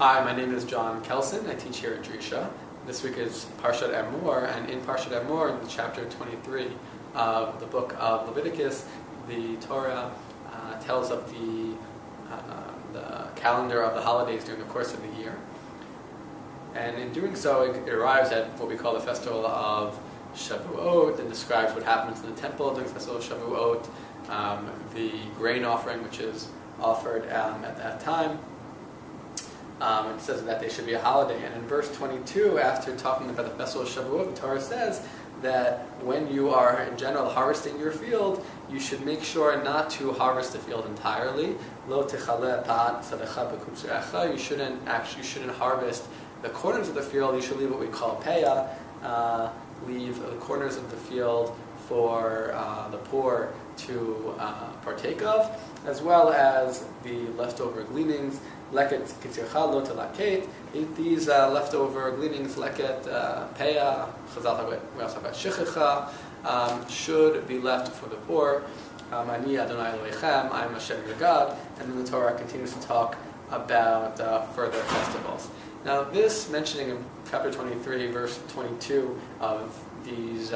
Hi, my name is Jon Kelsen. I teach here at Drisha. This week is Parashat Emor, and in Parashat Emor, in chapter 23 of the book of Leviticus, the Torah tells of the calendar of the holidays during the course of the year. And in doing so, it arrives at what we call the festival of Shavuot, and describes what happens in the temple during the festival of Shavuot, the grain offering which is offered at that time. It says that they should be a holiday. And in verse 22, after talking about the festival of Shavuot, the Torah says that when you are, in general, harvesting your field, you should make sure not to harvest the field entirely. Lo techale pat sadecha b'kutzrecha. You shouldn't harvest the corners of the field. You should leave what we call peya, leave the corners of the field for the poor to partake of, as well as the leftover gleanings. Leket kitzircha lo telaket. Eat these leftover gleanings. Leket peya. We also have about shichicha. Should be left for the poor. Ani Adonai Elohechem. I am Hashem your God. And then the Torah continues to talk about further festivals. Now, this mentioning in chapter 23, verse 22 of these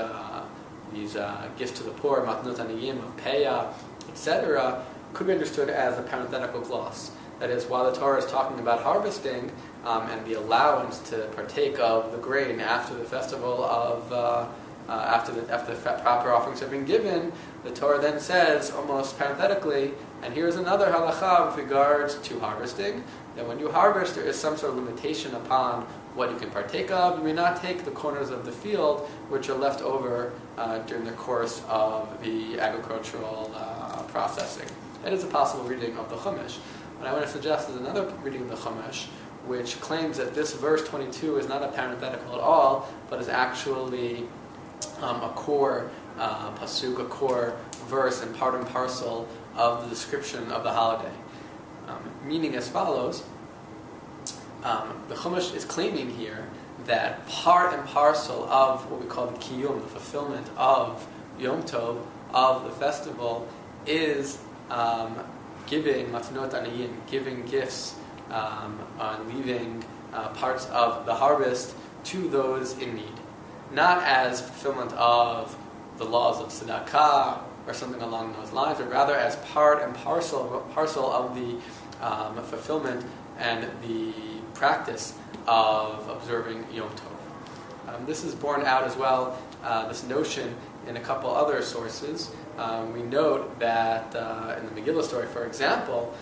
gifts to the poor, matnot aniyim, of peya, etc., could be understood as a parenthetical clause. That is, while the Torah is talking about harvesting and the allowance to partake of the grain after the festival of after the proper offerings have been given, the Torah then says, almost parenthetically, and here's another halacha with regards to harvesting, that when you harvest, there is some sort of limitation upon what you can partake of. You may not take the corners of the field which are left over during the course of the agricultural processing. That is a possible reading of the Chumash. What I want to suggest is another reading of the Chumash, which claims that this verse 22 is not a parenthetical at all, but is actually a core pasuk, a core verse, and part and parcel of the description of the holiday. Meaning as follows: the Chumash is claiming here that part and parcel of what we call the kiyum, the fulfillment of Yom Tov, of the festival, is giving matnot aniyim, giving gifts, leaving parts of the harvest to those in need. Not as fulfillment of the laws of tzedakah or something along those lines, but rather as part and parcel of the fulfillment and the practice of observing Yom Tov. This is borne out as well, this notion, in a couple other sources. We note that in the Megillah story, for example,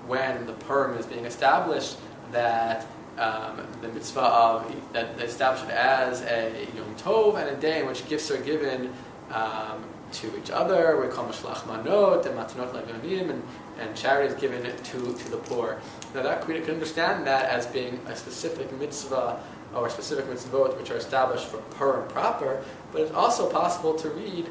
when the Purim is being established, that the mitzvah of that they establish it as a Yom Tov and a day in which gifts are given to each other. We call mashlach manot and matnot le'yonim, and charity is given to the poor. Now that we can understand that as being a specific mitzvah or specific mitzvot which are established for Purim proper, but it's also possible to read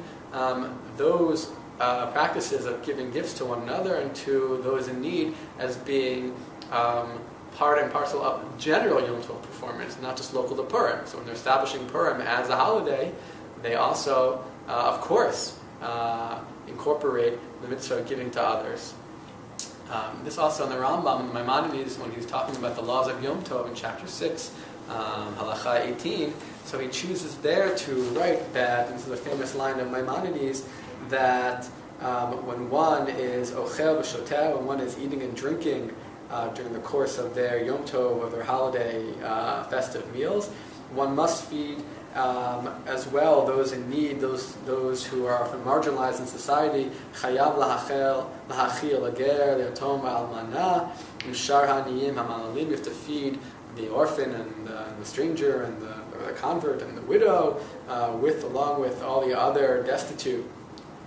those practices of giving gifts to one another and to those in need as being part and parcel of general Yom Tov performance, not just local to Purim. So when they're establishing Purim as a holiday, they also, of course, incorporate the mitzvah of giving to others. This also in the Rambam, in Maimonides, when he's talking about the laws of Yom Tov in chapter 6, halacha 18, so he chooses there to write that, this is a famous line of Maimonides, that when one is ochel v'shoteh, when one is eating and drinking during the course of their Yom Tov or their holiday festive meals, one must feed as well those in need, those who are often marginalized in society. Chayav lahachil ager le'atom almana u'shar haniyim hamalalim. You have to feed the orphan and the stranger and the convert and the widow, along with all the other destitute.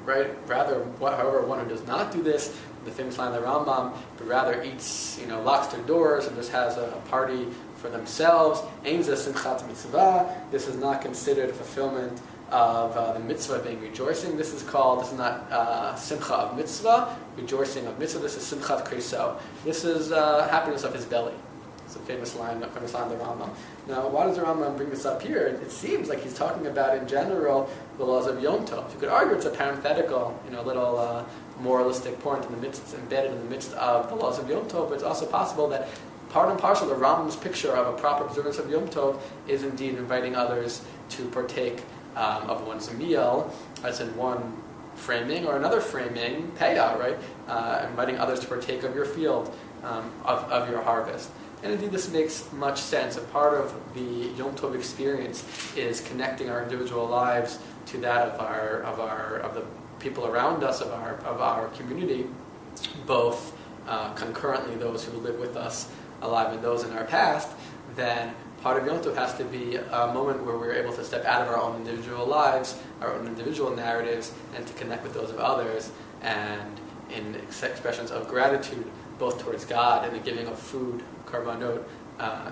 Right? However, one who does not do this, the famous line of the Rambam, but rather eats, locks their doors and just has a party for themselves. Ein zeh simchat mitzvah. This is not considered a fulfillment of the mitzvah of being rejoicing. This is not simcha of mitzvah, rejoicing of mitzvah. This is simchat kriso. This is happiness of his belly. It's a famous line of the Rambam. Now, why does the Rambam bring this up here? It seems like he's talking about, in general, the laws of Yom Tov. You could argue it's a parenthetical, little moralistic point in the midst, embedded in the midst of the laws of Yom Tov, but it's also possible that part and parcel of the Rambam's picture of a proper observance of Yom Tov is indeed inviting others to partake of one's meal, as in one framing, or another framing, payah, right? Inviting others to partake of your field, of your harvest. And indeed, this makes much sense. A part of the Yom Tov experience is connecting our individual lives to that of the people around us, of our community, both concurrently those who live with us alive and those in our past. Then part of Yom Tov has to be a moment where we're able to step out of our own individual lives, our own individual narratives, and to connect with those of others, and in expressions of gratitude, both towards God and the giving of food, karbanot,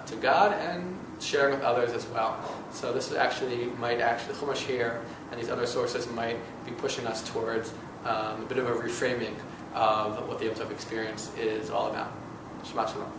to God, and sharing with others as well. So this might Chumash here and these other sources might be pushing us towards a bit of a reframing of what the Yom Tov experience is all about. Shabbat Shalom.